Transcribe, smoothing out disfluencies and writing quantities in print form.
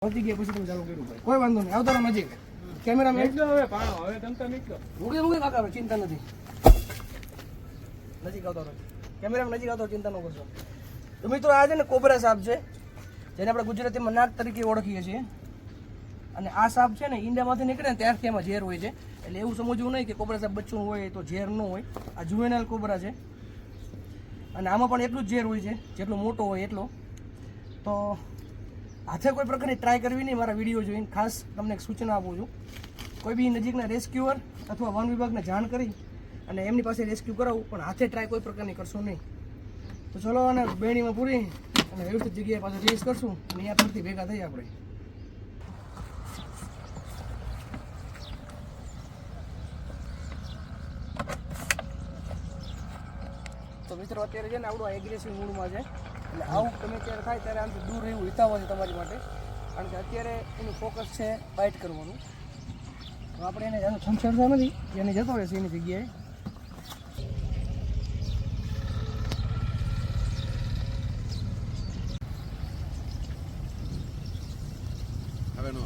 પહોંચી ગયા પછી તમે ચાલુ કર્યું ભાઈ, કોઈ વાંધો નહીં. આવતો રહો નજીક. કેમેરામેન હવે પાણો હવે તમતા નીકળો. મૂકી કાકા, ચિંતા નથી. નજીક આવતો રહો. કેમેરામાં નજીક આવતો, ચિંતા ન કરશો. તો મિત્રો આ છે ને કોબરા સાપ છે, જેને આપણે ગુજરાતીમાં નાગ તરીકે ઓળખીએ છીએ. અને આ સાપ છે ને ઈંડામાંથી નીકળે ને ત્યારથી એમાં ઝેર હોય છે. એટલે એવું સમજવું નહીં કે કોબરા સાપ બચ્ચું હોય તો ઝેર ન હોય. આ જુવેનાઇલ કોબરા છે અને આમાં પણ એટલું જ ઝેર હોય છે જેટલો મોટો હોય એટલો. તો હાથે કોઈ પ્રકારની ટ્રાય કરવી નહીં. મારા વિડીયો જોઈને ખાસ તમને એક સૂચના આપું છું, કોઈ બી નજીકના રેસ્ક્યુઅર અથવા વન વિભાગને જાણ કરી અને એમની પાસે રેસ્ક્યુ કરાવું, પણ હાથે ટ્રાય કોઈ પ્રકારની કરશો નહીં. તો ચલો અને બેણીમાં પૂરી અને વ્યવસ્થિત જગ્યાએ પાછું રિલીઝ કરશું અને અહીંયા ફરતી ભેગા થઈ આપણે. તો મિત્રો અત્યારે છે ને આવડું એગ્રેસિવ મૂડમાં છે, એટલે આવું તમે ત્યારે થાય ત્યારે આમથી દૂર રહેવું હિતાવ છે તમારી માટે, કારણ કે અત્યારે એનું ફોકસ છે બાઇટ કરવાનું. તો આપણે એને એનો છંછેડતા નથી, એને જતો રહેશે એની જગ્યાએ. હવે નો